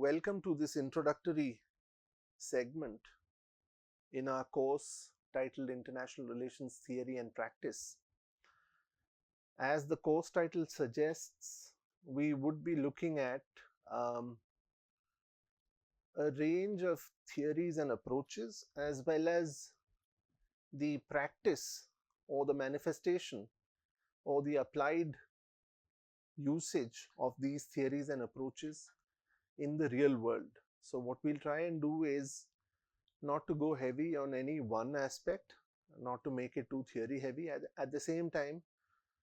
Welcome to this introductory segment in our course titled International Relations Theory and Practice. As the course title suggests, we would be looking at um, a range of theories and approaches, as well as the practice or the manifestation or the applied usage of these theories and approaches in the real world. So, what we'll try and do is not to go heavy on any one aspect, not to make it too theory heavy. At the same time,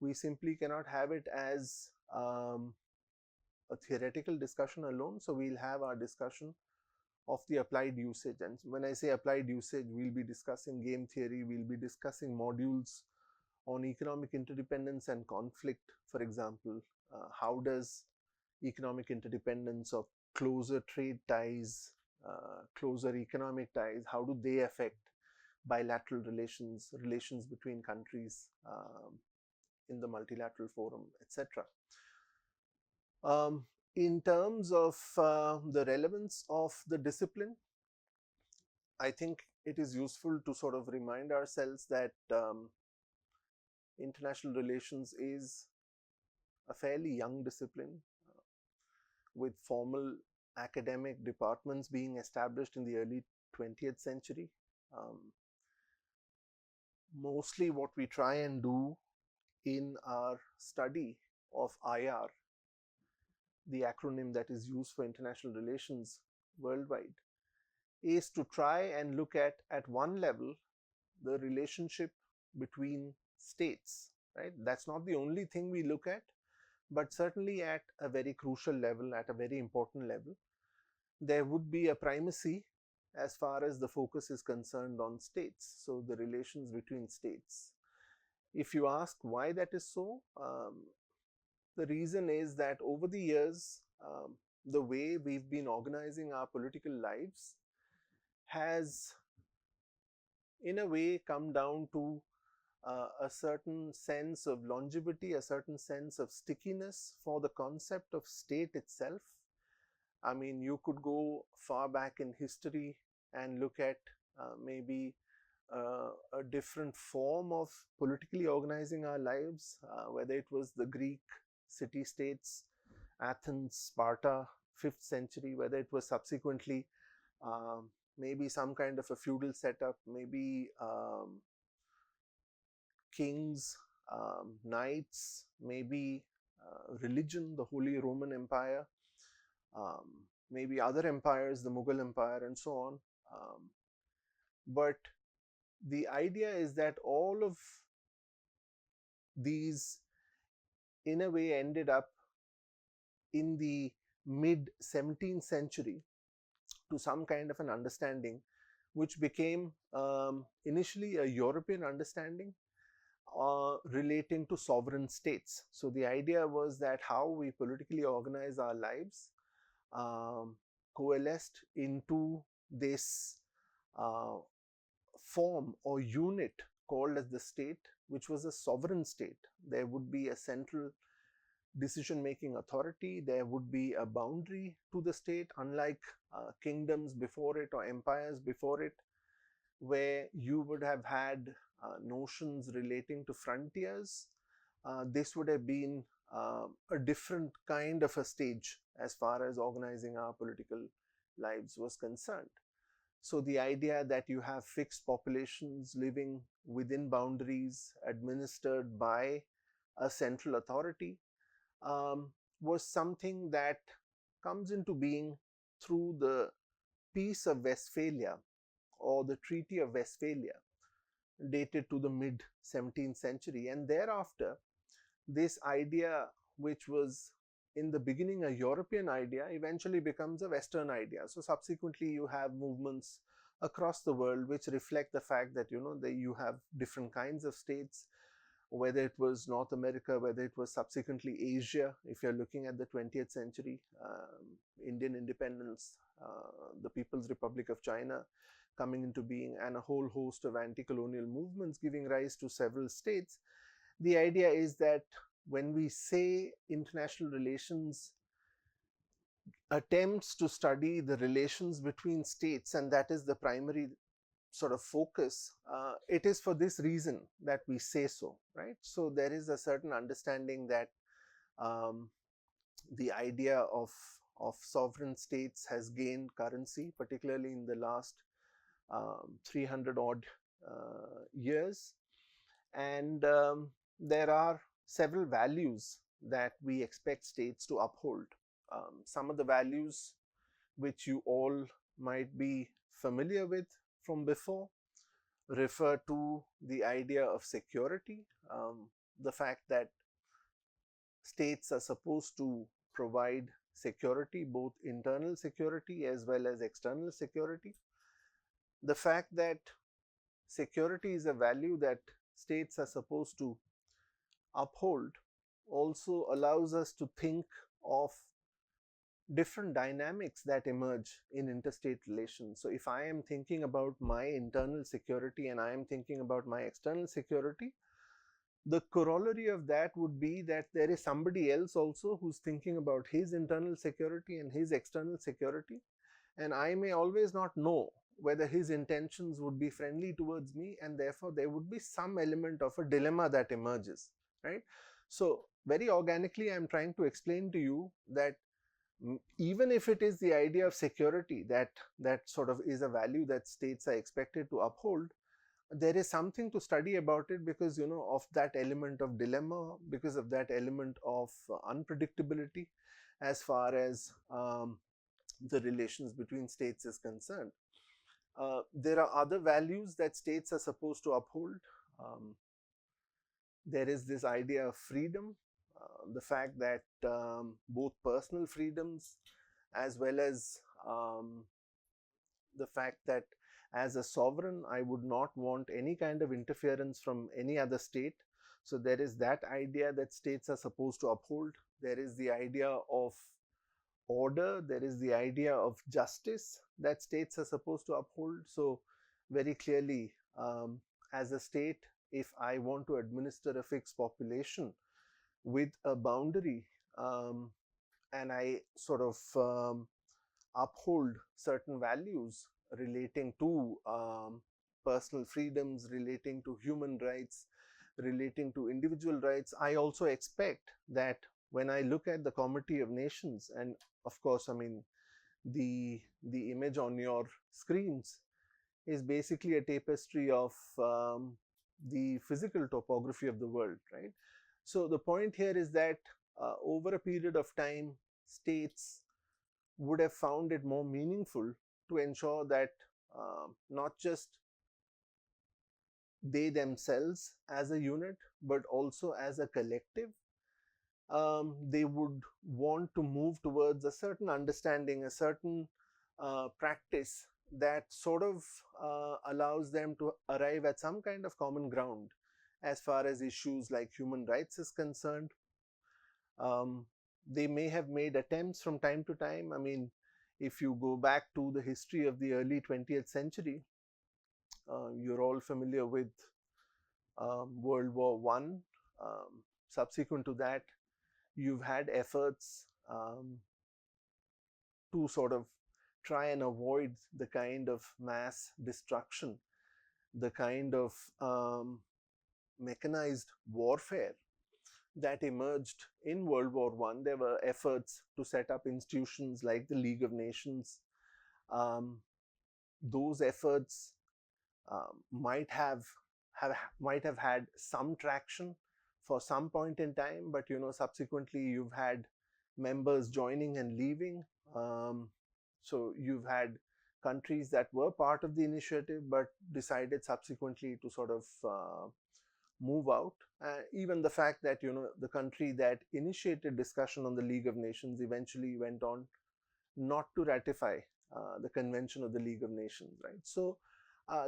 we simply cannot have it as a theoretical discussion alone. So we'll have our discussion of the applied usage. And when I say applied usage, we'll be discussing game theory, we'll be discussing modules on economic interdependence and conflict, for example. How does economic interdependence or closer trade ties, closer economic ties, how do they affect bilateral relations, relations between countries in the multilateral forum, etc. In terms of the relevance of the discipline, I think it is useful to sort of remind ourselves that international relations is a fairly young discipline with formal academic departments being established in the early 20th century. Mostly what we try and do in our study of IR, the acronym that is used for international relations worldwide, is to try and look at one level, the relationship between states, right? That's not the only thing we look at, but certainly at a very crucial level, at a very important level, there would be a primacy as far as the focus is concerned on states, so the relations between states. If you ask why that is so, the reason is that over the years, the way we've been organizing our political lives has, in a way, come down to a certain sense of longevity, a certain sense of stickiness for the concept of state itself. I mean, you could go far back in history and look at maybe a different form of politically organizing our lives, whether it was the Greek city-states, Athens, Sparta, 5th century, whether it was subsequently maybe some kind of a feudal setup, maybe kings, knights, maybe religion, the Holy Roman Empire, maybe other empires, the Mughal Empire, and so on. But the idea is that all of these, in a way, ended up in the mid 17th century to some kind of an understanding, which became initially a European understanding relating to sovereign states. So the idea was that how we politically organize our lives coalesced into this form or unit called as the state, which was a sovereign state. There would be a central decision-making authority, there would be a boundary to the state, unlike kingdoms before it or empires before it, where you would have had notions relating to frontiers. This would have been a different kind of a stage as far as organizing our political lives was concerned. So the idea that you have fixed populations living within boundaries administered by a central authority was something that comes into being through the Peace of Westphalia or the Treaty of Westphalia, dated to the mid 17th century. And thereafter, this idea, which was in the beginning a European idea, eventually becomes a Western idea. So subsequently you have movements across the world which reflect the fact that you have different kinds of states, whether it was North America, whether it was subsequently Asia, if you're looking at the 20th century, Indian independence, the People's Republic of China coming into being, and a whole host of anti-colonial movements giving rise to several states. The idea is that when we say international relations attempts to study the relations between states, and that is the primary sort of focus, it is for this reason that we say so, right? So there is a certain understanding that um, the idea of sovereign states has gained currency, particularly in the last 300 odd years, and there are several values that we expect states to uphold. Some of the values which you all might be familiar with from before refer to the idea of security, the fact that states are supposed to provide security, both internal security as well as external security. The fact that security is a value that states are supposed to uphold also allows us to think of different dynamics that emerge in interstate relations. So if I am thinking about my internal security and I am thinking about my external security, the corollary of that would be that there is somebody else also who's thinking about his internal security and his external security, and I may always not know whether his intentions would be friendly towards me, and therefore there would be some element of a dilemma that emerges, right? So very organically I'm trying to explain to you that even if it is the idea of security that sort of is a value that states are expected to uphold, there is something to study about it because, you know, of that element of dilemma, because of that element of unpredictability as far as the relations between states is concerned. There are other values that states are supposed to uphold. Um, there is this idea of freedom, the fact that both personal freedoms as well as the fact that as a sovereign I would not want any kind of interference from any other state. So there is that idea that states are supposed to uphold. There is the idea of order, there is the idea of justice that states are supposed to uphold. So very clearly, as a state, if I want to administer a fixed population with a boundary, and I sort of uphold certain values relating to personal freedoms, relating to human rights, relating to individual rights, I also expect that when I look at the Comity of Nations, and of course, I mean, the image on your screens is basically a tapestry of the physical topography of the world, right? So the point here is that over a period of time, states would have found it more meaningful to ensure that not just they themselves as a unit, but also as a collective, they would want to move towards a certain understanding, a certain practice that sort of allows them to arrive at some kind of common ground as far as issues like human rights is concerned. Um, they may have made attempts from time to time. I mean, if you go back to the history of the early 20th century, you're all familiar with World War One. Subsequent to that, you've had efforts to sort of try and avoid the kind of mass destruction, the kind of mechanized warfare that emerged in World War One. There were efforts to set up institutions like the League of Nations. Um, those efforts might have had some traction for some point in time, but you know, subsequently you've had members joining and leaving. So you've had countries that were part of the initiative but decided subsequently to sort of move out. Even the fact that, you know, the country that initiated discussion on the League of Nations eventually went on not to ratify the Convention of the League of Nations, right? So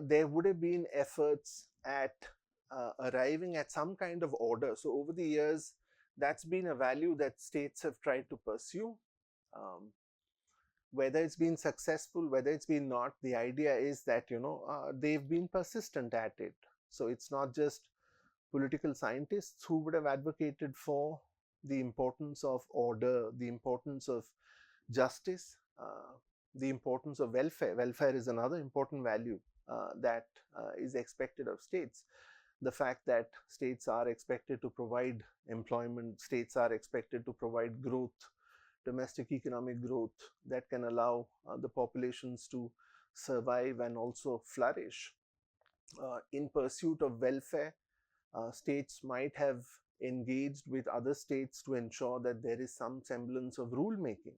there would have been efforts at arriving at some kind of order. So over the years, that's been a value that states have tried to pursue. Whether it's been successful, whether it's been not, the idea is that, you know, they've been persistent at it. So it's not just political scientists who would have advocated for the importance of order, the importance of justice, the importance of welfare. Welfare is another important value that is expected of states. The fact that states are expected to provide employment, states are expected to provide growth, domestic economic growth that can allow the populations to survive and also flourish. In pursuit of welfare, states might have engaged with other states to ensure that there is some semblance of rule making,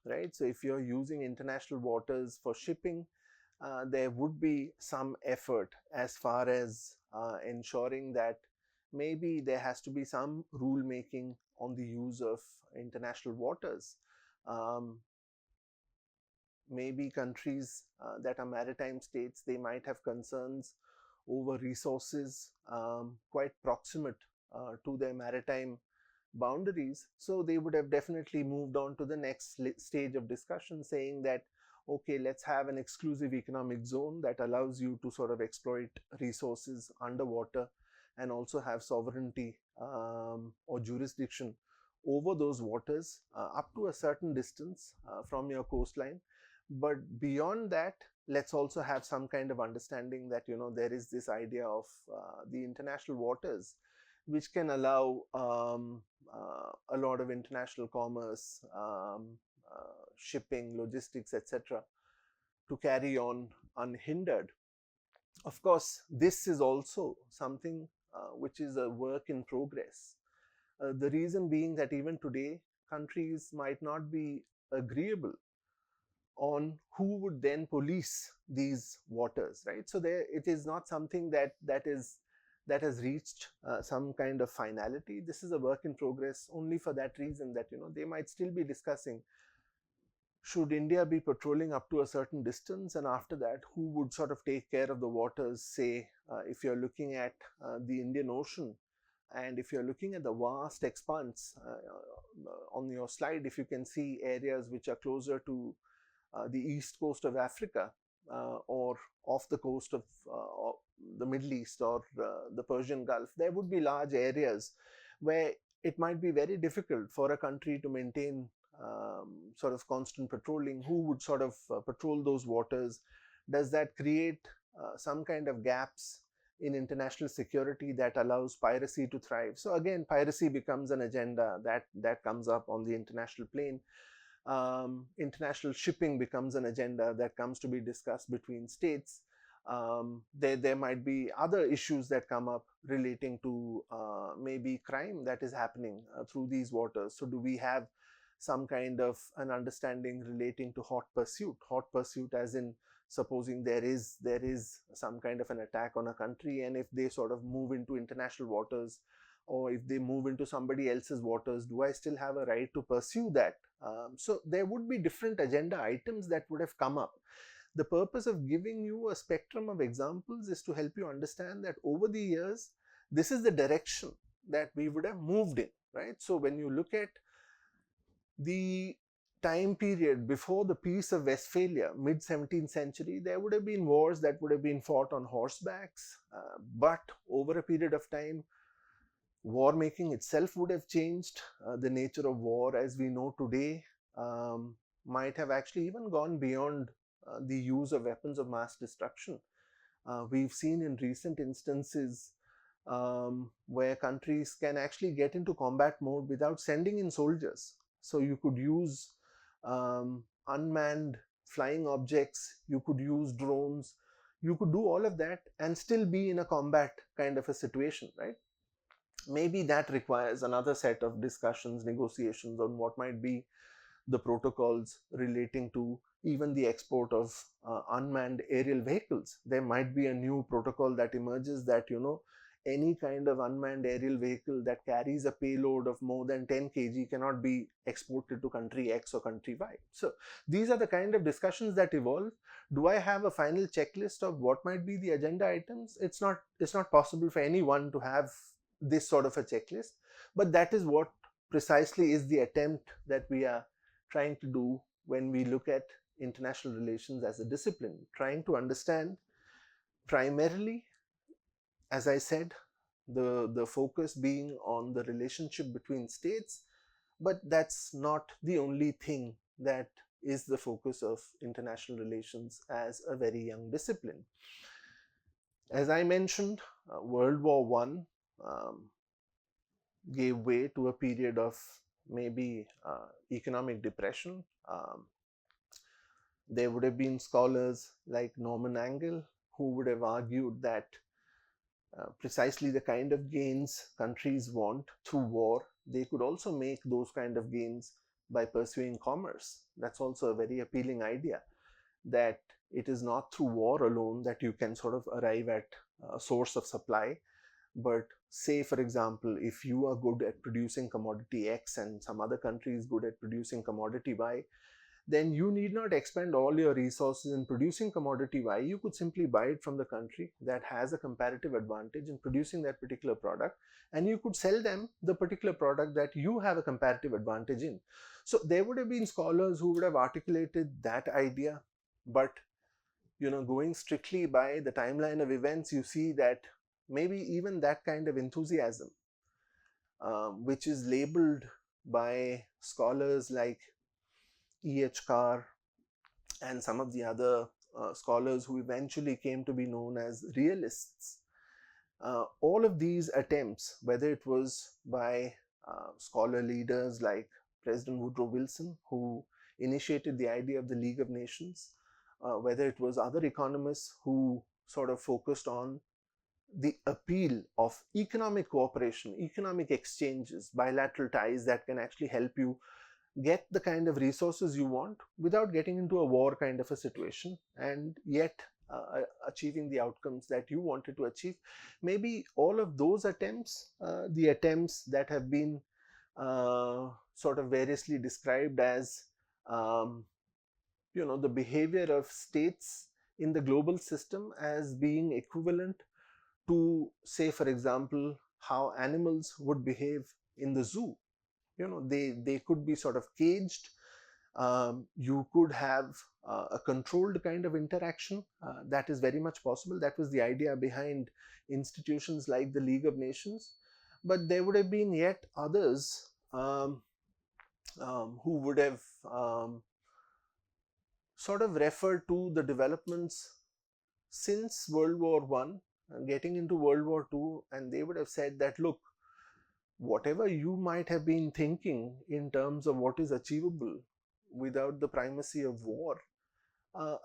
right? So if you're using international waters for shipping, there would be some effort as far as ensuring that maybe there has to be some rule making on the use of international waters. Um, Maybe countries that are maritime states, they might have concerns over resources quite proximate to their maritime boundaries. So they would have definitely moved on to the next stage of discussion, saying that, okay, let's have an exclusive economic zone that allows you to sort of exploit resources underwater and also have sovereignty or jurisdiction over those waters up to a certain distance from your coastline. But beyond that, let's also have some kind of understanding that, there is this idea of the international waters, which can allow a lot of international commerce, shipping, logistics, etc., to carry on unhindered. Of course, this is also something which is a work in progress. The reason being that even today, countries might not be agreeable on who would then police these waters, right? So there, it is not something that has reached some kind of finality. This is a work in progress only for that reason that, they might still be discussing, should India be patrolling up to a certain distance, and after that, who would sort of take care of the waters? Say, if you're looking at the Indian Ocean, and if you're looking at the vast expanse on your slide, if you can see areas which are closer to the east coast of Africa, or off the coast of the Middle East, or the Persian Gulf, there would be large areas where it might be very difficult for a country to maintain sort of constant patrolling. Who would sort of patrol those waters? Does that create some kind of gaps in international security that allows piracy to thrive? So again, piracy becomes an agenda that comes up on the international plane. International shipping becomes an agenda that comes to be discussed between states. There might be other issues that come up relating to maybe crime that is happening through these waters. So do we have some kind of an understanding relating to hot pursuit? Hot pursuit as in, supposing there is some kind of an attack on a country, and if they sort of move into international waters, or if they move into somebody else's waters, do I still have a right to pursue that? So there would be different agenda items that would have come up. The purpose of giving you a spectrum of examples is to help you understand that over the years, this is the direction that we would have moved in, right? So when you look at the time period before the Peace of Westphalia, mid 17th century, there would have been wars that would have been fought on horsebacks, but over a period of time, war making itself would have changed. The nature of war as we know today might have actually even gone beyond the use of weapons of mass destruction. We've seen in recent instances where countries can actually get into combat mode without sending in soldiers. So you could use unmanned flying objects, you could use drones, you could do all of that and still be in a combat kind of a situation, right? Maybe that requires another set of discussions, negotiations on what might be the protocols relating to even the export of unmanned aerial vehicles. There might be a new protocol that emerges that, any kind of unmanned aerial vehicle that carries a payload of more than 10 kg cannot be exported to country X or country Y. So these are the kind of discussions that evolve. Do I have a final checklist of what might be the agenda items? It's not possible for anyone to have this sort of a checklist, but that is what precisely is the attempt that we are trying to do when we look at international relations as a discipline, trying to understand primarily, as I said, the focus being on the relationship between states, but that's not the only thing that is the focus of international relations as a very young discipline. As I mentioned, World War One gave way to a period of maybe economic depression. There would have been scholars like Norman Angell who would have argued that precisely the kind of gains countries want through war, they could also make those kind of gains by pursuing commerce. That's also a very appealing idea, that it is not through war alone that you can sort of arrive at a source of supply, but say, for example, if you are good at producing commodity X and some other country is good at producing commodity Y, then you need not expend all your resources in producing commodity Y. You could simply buy it from the country that has a comparative advantage in producing that particular product, and you could sell them the particular product that you have a comparative advantage in. So there would have been scholars who would have articulated that idea, but going strictly by the timeline of events, you see that maybe even that kind of enthusiasm, which is labeled by scholars like E.H. Carr and some of the other scholars who eventually came to be known as realists. All of these attempts, whether it was by scholar leaders like President Woodrow Wilson, who initiated the idea of the League of Nations, whether it was other economists who sort of focused on the appeal of economic cooperation, economic exchanges, bilateral ties that can actually help you get the kind of resources you want without getting into a war kind of a situation, and yet achieving the outcomes that you wanted to achieve. Maybe all of those attempts, the attempts that have been sort of variously described as the behavior of states in the global system as being equivalent to, say, for example, how animals would behave in the zoo. They could be sort of caged. You could have a controlled kind of interaction. That is very much possible. That was the idea behind institutions like the League of Nations. But there would have been yet others who would have sort of referred to the developments since World War One, getting into World War Two, and they would have said that, look, whatever you might have been thinking in terms of what is achievable without the primacy of war,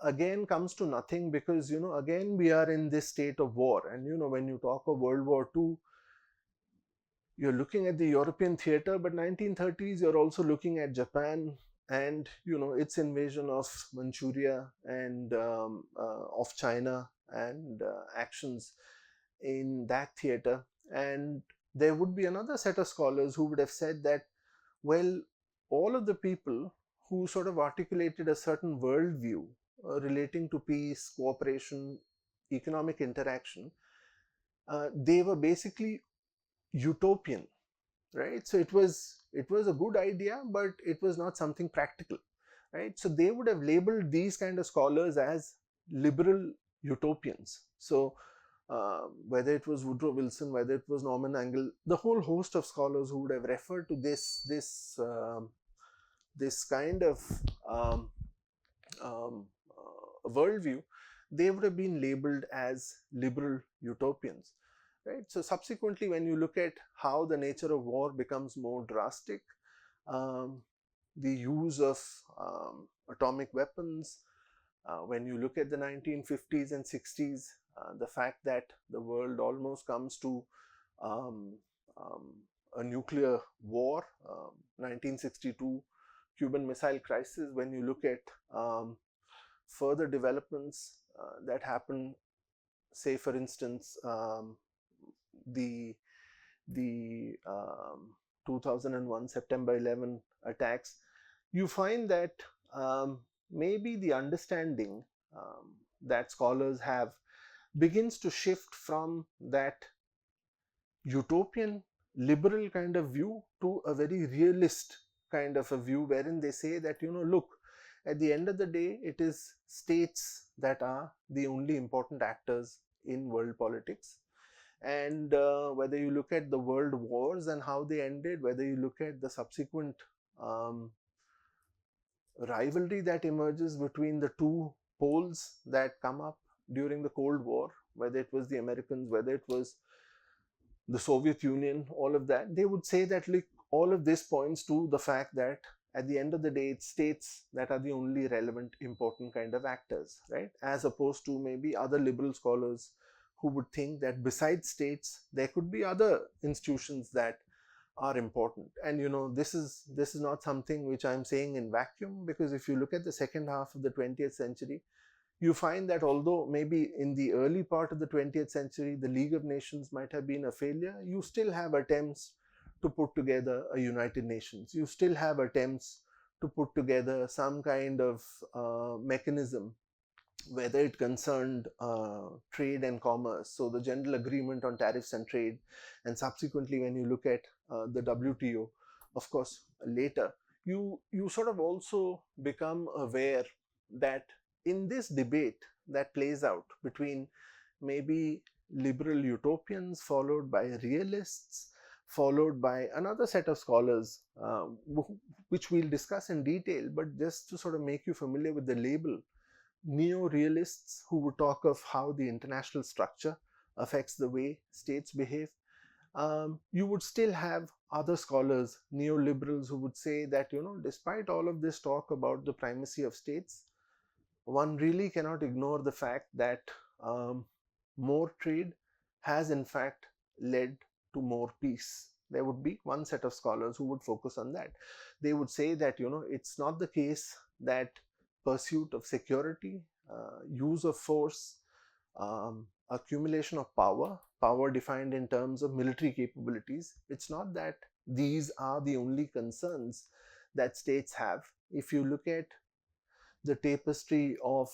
again comes to nothing, because again we are in this state of war. And when you talk of World War II, you're looking at the European theater, but 1930s you're also looking at Japan and its invasion of Manchuria and of China, and actions in that theater. And there would be another set of scholars who would have said that, well, all of the people who sort of articulated a certain worldview relating to peace, cooperation, economic interaction, they were basically utopian, right? So it was a good idea, but it was not something practical, right? So they would have labeled these kind of scholars as liberal utopians. So whether it was Woodrow Wilson, whether it was Norman Angell, the whole host of scholars who would have referred to this kind of um, worldview, they would have been labeled as liberal utopians, right? So subsequently, when you look at how the nature of war becomes more drastic, the use of atomic weapons, when you look at the 1950s and 60s, the fact that the world almost comes to um, um, a nuclear war, 1962 Cuban Missile Crisis, when you look at further developments that happen, say for instance, the 2001 September 11 attacks, you find that maybe the understanding that scholars have begins to shift from that utopian liberal kind of view to a very realist kind of a view, wherein they say that, look, at the end of the day, it is states that are the only important actors in world politics. And whether you look at the world wars and how they ended, whether you look at the subsequent rivalry that emerges between the two poles that come up during the Cold War, whether it was the Americans, whether it was the Soviet Union, all of that, they would say that like all of this points to the fact that at the end of the day, it's states that are the only relevant, important kind of actors, right? As opposed to maybe other liberal scholars who would think that besides states, there could be other institutions that are important. And this is not something which I'm saying in vacuum, because if you look at the second half of the 20th century, you find that although maybe in the early part of the 20th century the League of Nations might have been a failure, you still have attempts to put together a United Nations. You still have attempts to put together some kind of mechanism, whether it concerned trade and commerce, so the General Agreement on Tariffs and Trade, and subsequently when you look at the WTO, of course, later, you sort of also become aware that in this debate that plays out between maybe liberal utopians followed by realists, followed by another set of scholars, which we'll discuss in detail, but just to sort of make you familiar with the label, neo-realists who would talk of how the international structure affects the way states behave. You would still have other scholars, neoliberals, who would say that, despite all of this talk about the primacy of states, one really cannot ignore the fact that more trade has in fact led to more peace. There would be one set of scholars who would focus on that. They would say that, it's not the case that pursuit of security, use of force, accumulation of power defined in terms of military capabilities, it's not that these are the only concerns that states have. If you look at the tapestry of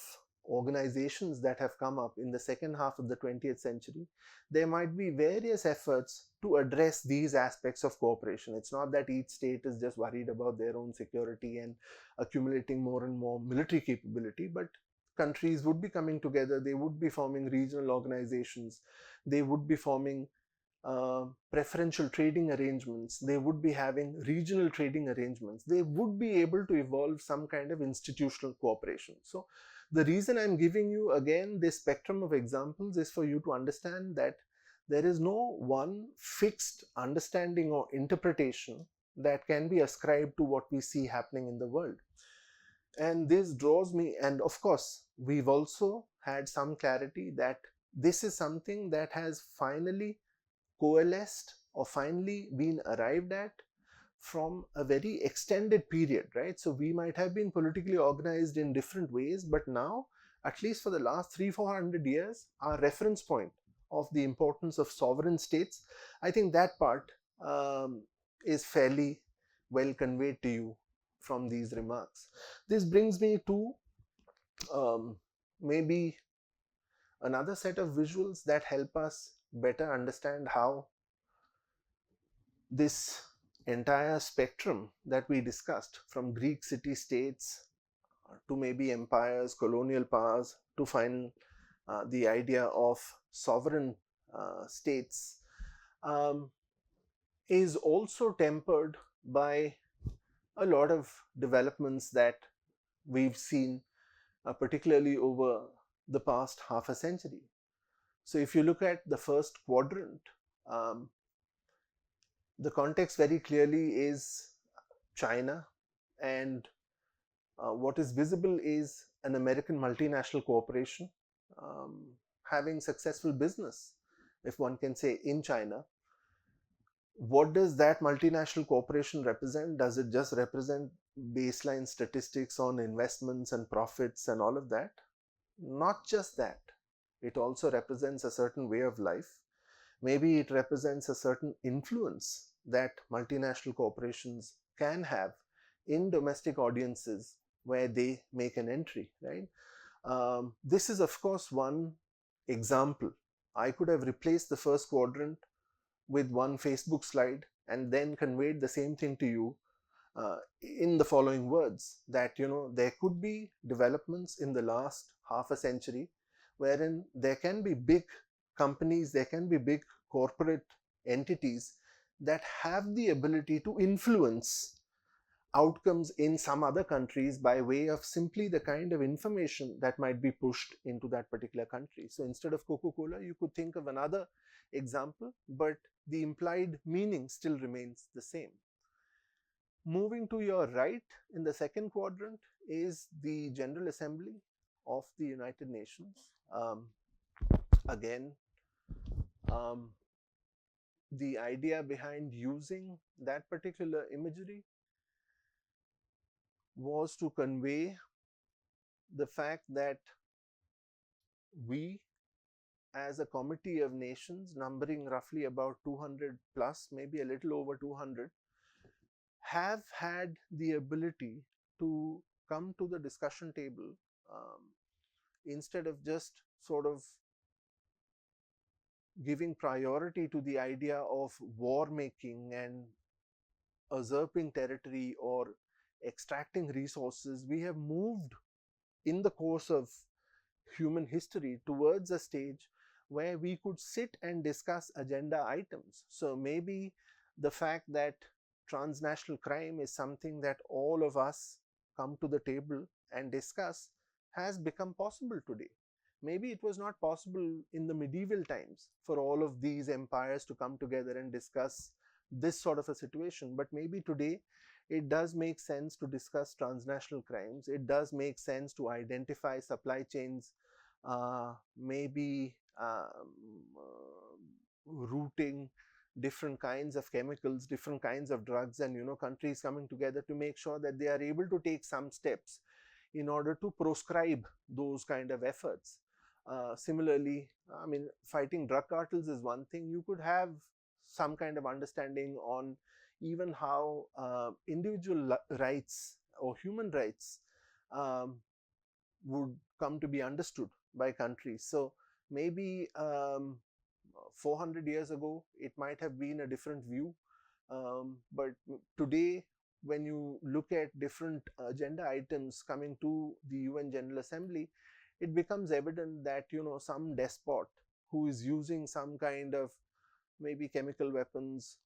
organizations that have come up in the second half of the 20th century, there might be various efforts to address these aspects of cooperation. It's not that each state is just worried about their own security and accumulating more and more military capability, but countries would be coming together, they would be forming regional organizations, they would be forming preferential trading arrangements, they would be having regional trading arrangements, they would be able to evolve some kind of institutional cooperation. So the reason I'm giving you again this spectrum of examples is for you to understand that there is no one fixed understanding or interpretation that can be ascribed to what we see happening in the world. And this draws me, and of course we've also had some clarity that this is something that has finally coalesced or finally been arrived at from a very extended period, right? So we might have been politically organized in different ways, but now, at least for the last 300-400 years, our reference point of the importance of sovereign states, I think that part is fairly well conveyed to you from these remarks. This brings me to maybe another set of visuals that help us better understand how this entire spectrum that we discussed, from Greek city-states to maybe empires, colonial powers, to find the idea of sovereign states, is also tempered by a lot of developments that we've seen, particularly over the past half a century. So if you look at the first quadrant, the context very clearly is China, and what is visible is an American multinational corporation having successful business, if one can say, in China. What does that multinational corporation represent? Does it just represent baseline statistics on investments and profits and all of that? Not just that. It also represents a certain way of life. Maybe it represents a certain influence that multinational corporations can have in domestic audiences where they make an entry, right? This is, of course, one example. I could have replaced the first quadrant with one Facebook slide and then conveyed the same thing to you in the following words, that there could be developments in the last half a century wherein there can be big companies, there can be big corporate entities that have the ability to influence outcomes in some other countries by way of simply the kind of information that might be pushed into that particular country. So instead of Coca-Cola, you could think of another example, but the implied meaning still remains the same. Moving to your right in the second quadrant is the General Assembly of the United Nations. Again, um, the idea behind using that particular imagery was to convey the fact that we, as a committee of nations numbering roughly about 200 plus, maybe a little over 200, have had the ability to come to the discussion table, um, instead of just sort of giving priority to the idea of war making and usurping territory or extracting resources. We have moved in the course of human history towards a stage where we could sit and discuss agenda items. So maybe the fact that transnational crime is something that all of us come to the table and discuss has become possible today. Maybe it was not possible in the medieval times for all of these empires to come together and discuss this sort of a situation, but maybe today it does make sense to discuss transnational crimes. It does make sense to identify supply chains, maybe routing different kinds of chemicals, different kinds of drugs, and countries coming together to make sure that they are able to take some steps in order to proscribe those kind of efforts. Similarly, I mean, fighting drug cartels is one thing. You could have some kind of understanding on even how individual rights or human rights um, would come to be understood by countries. So maybe 400 years ago, it might have been a different view. But today, when you look at different agenda items coming to the UN General Assembly, it becomes evident that some despot who is using some kind of maybe chemical weapons,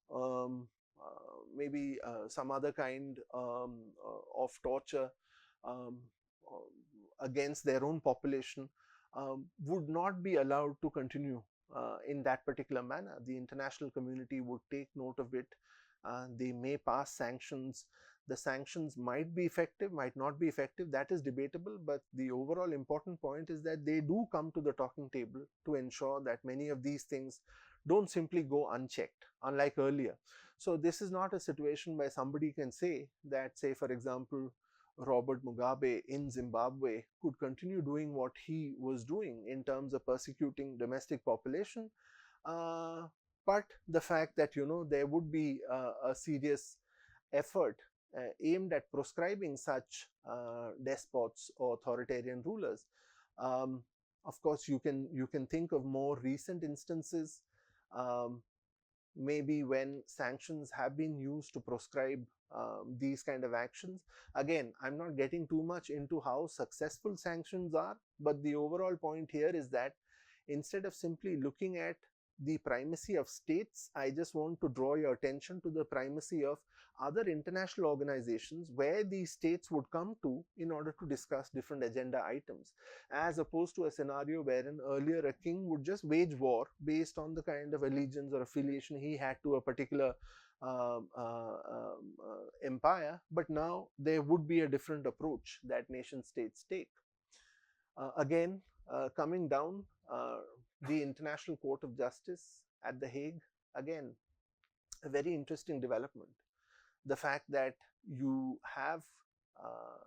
maybe some other kind of torture um, against their own population, would not be allowed to continue in that particular manner. The international community would take note of it. They may pass sanctions. The sanctions might be effective, might not be effective. That is debatable, but the overall important point is that they do come to the talking table to ensure that many of these things don't simply go unchecked, unlike earlier. So this is not a situation where somebody can say that, say, for example, Robert Mugabe in Zimbabwe could continue doing what he was doing in terms of persecuting domestic population. Uh, but the fact that there would be a serious effort aimed at proscribing such despots or authoritarian rulers. Um, of course, you can think of more recent instances, um, maybe when sanctions have been used to proscribe these kind of actions. Again, I'm not getting too much into how successful sanctions are, but the overall point here is that instead of simply looking at the primacy of states, I just want to draw your attention to the primacy of other international organizations where these states would come to in order to discuss different agenda items, as opposed to a scenario wherein earlier a king would just wage war based on the kind of allegiance or affiliation he had to a particular empire. But now there would be a different approach that nation states take. Again, coming down, the International Court of Justice at The Hague, again, a very interesting development. The fact that you have uh,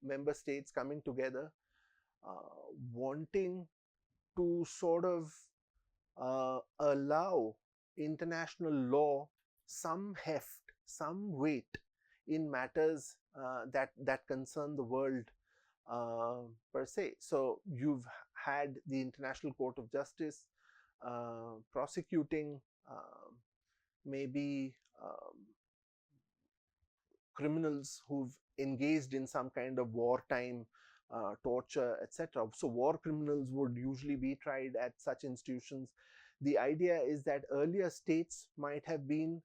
member states coming together, wanting to sort of allow international law some heft, some weight in matters that concern the world per se. So you've had the International Court of Justice prosecuting maybe criminals who've engaged in some kind of wartime torture, etc. So war criminals would usually be tried at such institutions. The idea is that earlier states might have been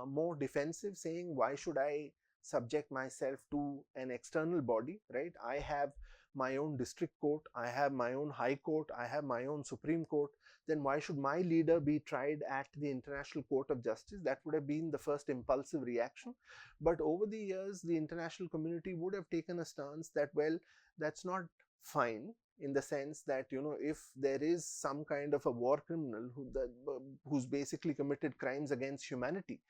more defensive, saying, why should I subject myself to an external body, right? I have my own district court, I have my own high court, I have my own Supreme Court. Then why should my leader be tried at the International Court of Justice? That would have been the first impulsive reaction. But over the years, the international community would have taken a stance that, well, that's not fine, in the sense that, if there is some kind of a war criminal who's basically committed crimes against humanity,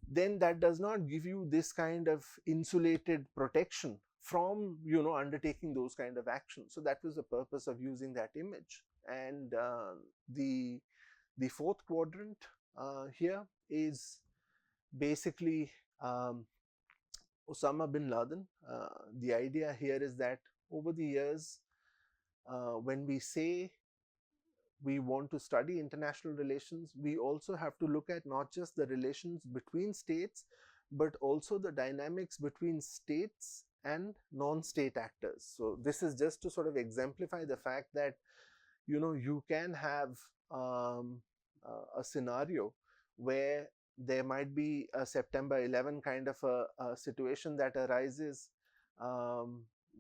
then that does not give you this kind of insulated protection from undertaking those kind of actions. So that was the purpose of using that image. And the fourth quadrant here is basically Osama bin Laden. The idea here is that over the years, when we say we want to study international relations, we also have to look at not just the relations between states, but also the dynamics between states and non-state actors. So this is just to sort of exemplify the fact that you can have a scenario where there might be a September 11 kind of a situation that arises,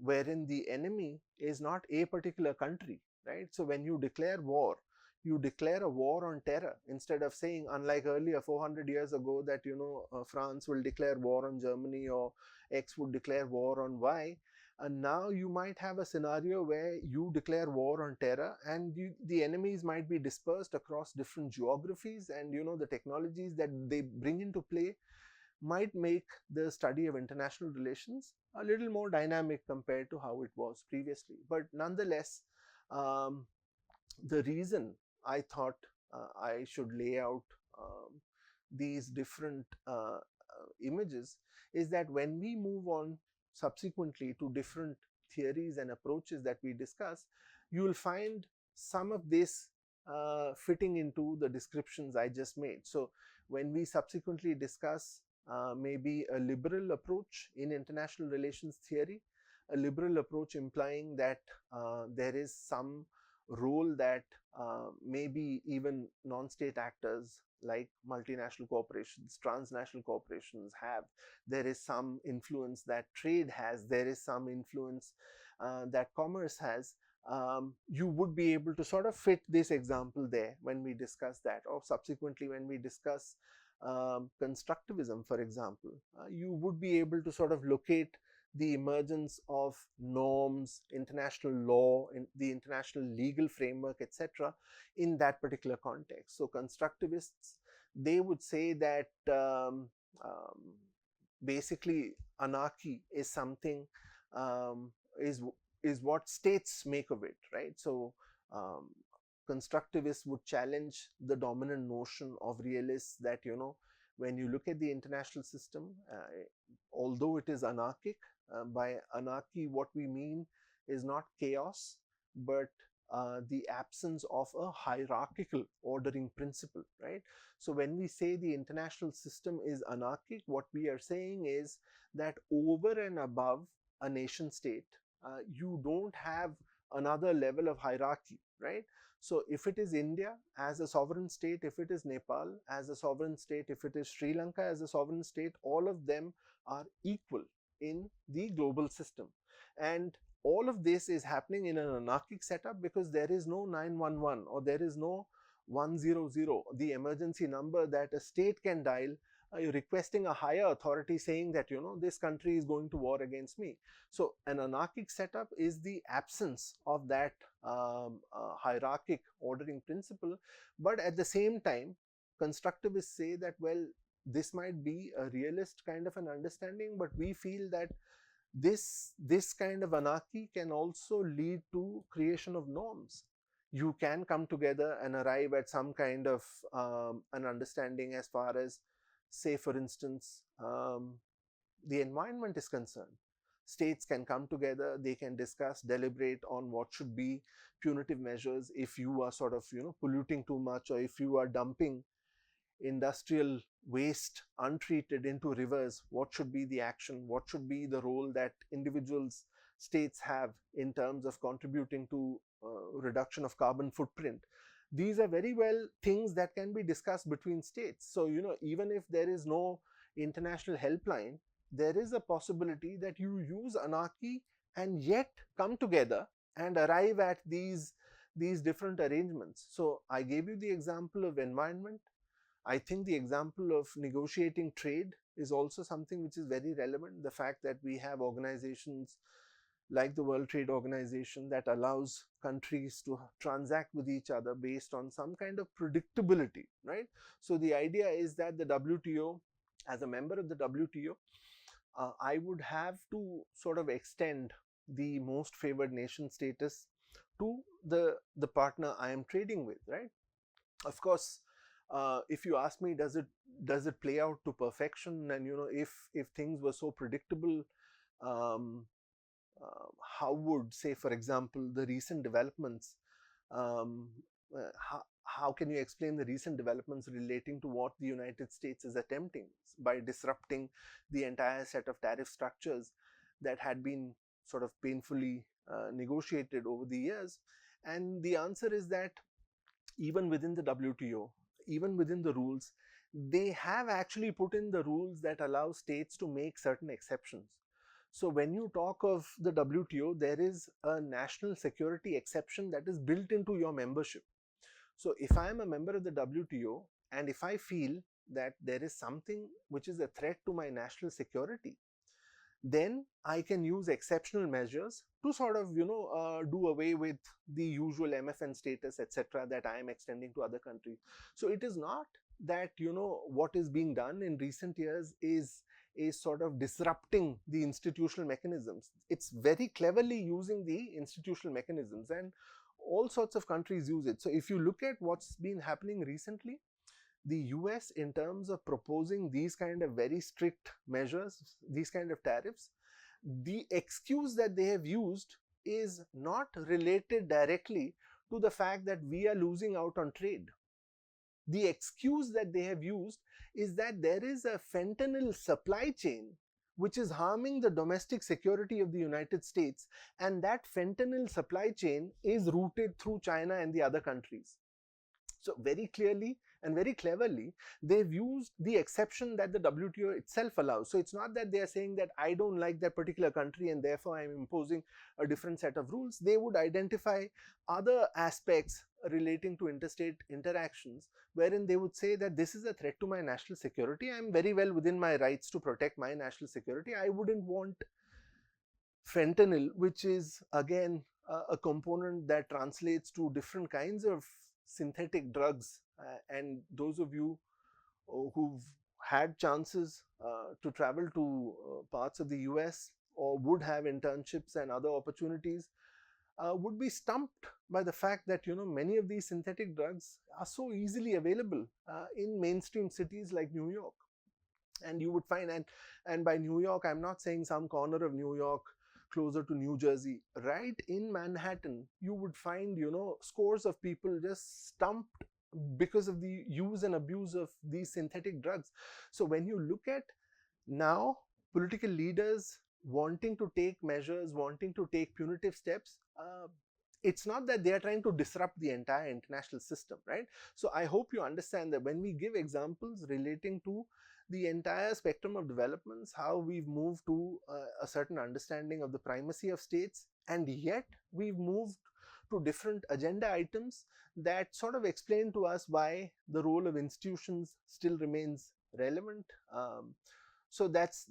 wherein the enemy is not a particular country, right? So when you declare war, you declare a war on terror, instead of saying, unlike earlier 400 years ago, that France will declare war on Germany, or X would declare war on Y. And now you might have a scenario where you declare war on terror, and the enemies might be dispersed across different geographies, and the technologies that they bring into play might make the study of international relations a little more dynamic compared to how it was previously. But nonetheless, the reason I thought I should lay out these different images is that when we move on subsequently to different theories and approaches that we discuss, you will find some of this fitting into the descriptions I just made. So when we subsequently discuss maybe a liberal approach in international relations theory, a liberal approach implying that there is some role that maybe even non-state actors like multinational corporations, transnational corporations have. There is some influence that trade has, there is some influence that commerce has. You would be able to sort of fit this example there when we discuss that, or subsequently when we discuss constructivism, for example. You would be able to sort of locate the emergence of norms, international law, in the international legal framework, etc., in that particular context. So constructivists, they would say that basically anarchy is something, is what states make of it, right? So constructivists would challenge the dominant notion of realists that when you look at the international system, although it is anarchic, by anarchy what we mean is not chaos, but the absence of a hierarchical ordering principle, right? So when we say the international system is anarchic, what we are saying is that over and above a nation state, you don't have another level of hierarchy, right? So if it is India as a sovereign state, if it is Nepal as a sovereign state, if it is Sri Lanka as a sovereign state, all of them are equal in the global system. And all of this is happening in an anarchic setup because there is no 911 or there is no 100, the emergency number that a state can dial requesting a higher authority saying that this country is going to war against me. So an anarchic setup is the absence of that hierarchic ordering principle. But at the same time, constructivists say that, well, this might be a realist kind of an understanding, but we feel that this kind of anarchy can also lead to creation of norms. You can come together and arrive at some kind of an understanding as far as, say, for instance, the environment is concerned. States can come together, they can discuss, deliberate on what should be punitive measures if you are sort of polluting too much, or if you are dumping industrial waste untreated into rivers. What should be the action? What should be the role that individuals, states have in terms of contributing to reduction of carbon footprint? These are very well things that can be discussed between states. So even if there is no international helpline, there is a possibility that you use anarchy and yet come together and arrive at these different arrangements. So I gave you the example of environment. I think the example of negotiating trade is also something which is very relevant. The fact that we have organizations like the World Trade Organization that allows countries to transact with each other based on some kind of predictability, right? So the idea is that the WTO, as a member of the WTO, I would have to sort of extend the most favored nation status to the partner I am trading with, right? Of course, if you ask me, does it play out to perfection? And if things were so predictable, um, how would, say, for example, the recent developments, um, how can you explain the recent developments relating to what the United States is attempting by disrupting the entire set of tariff structures that had been sort of painfully negotiated over the years? And the answer is that even within the WTO, even within the rules, they have actually put in the rules that allow states to make certain exceptions. So when you talk of the WTO, there is a national security exception that is built into your membership. So if I am a member of the WTO and if I feel that there is something which is a threat to my national security, then I can use exceptional measures to sort of do away with the usual MFN status, etc., that I am extending to other countries. So it is not that what is being done in recent years is sort of disrupting the institutional mechanisms. It's very cleverly using the institutional mechanisms, and all sorts of countries use it. So if you look at what's been happening recently, the US, in terms of proposing these kind of very strict measures, these kind of tariffs, the excuse that they have used is not related directly to the fact that we are losing out on trade. The excuse that they have used is that there is a fentanyl supply chain which is harming the domestic security of the United States, and that fentanyl supply chain is routed through China and the other countries. So very clearly and very cleverly, they've used the exception that the WTO itself allows. So it's not that they are saying that I don't like that particular country and therefore I'm imposing a different set of rules. They would identify other aspects relating to interstate interactions wherein they would say that this is a threat to my national security. I'm very well within my rights to protect my national security. I wouldn't want fentanyl, which is again a component that translates to different kinds of synthetic drugs. And those of you who've had chances to travel to parts of the US or would have internships and other opportunities would be stumped by the fact that many of these synthetic drugs are so easily available in mainstream cities like New York. And you would find, and by New York, I'm not saying some corner of New York closer to New Jersey. Right in Manhattan, you would find scores of people just stumped because of the use and abuse of these synthetic drugs. So when you look at now political leaders wanting to take measures, wanting to take punitive steps, it's not that they are trying to disrupt the entire international system, right? So I hope you understand that when we give examples relating to the entire spectrum of developments, how we've moved to a certain understanding of the primacy of states, and yet we've moved to different agenda items that sort of explain to us why the role of institutions still remains relevant. So that's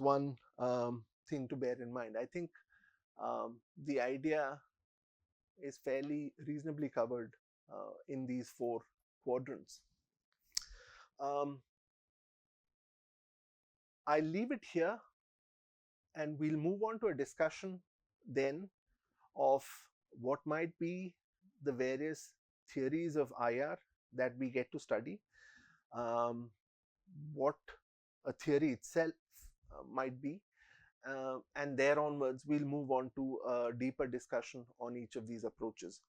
one thing to bear in mind. I think the idea is fairly reasonably covered in these four quadrants. I'll leave it here and we'll move on to a discussion then of what might be the various theories of IR that we get to study, what a theory itself might be, and there onwards we'll move on to a deeper discussion on each of these approaches.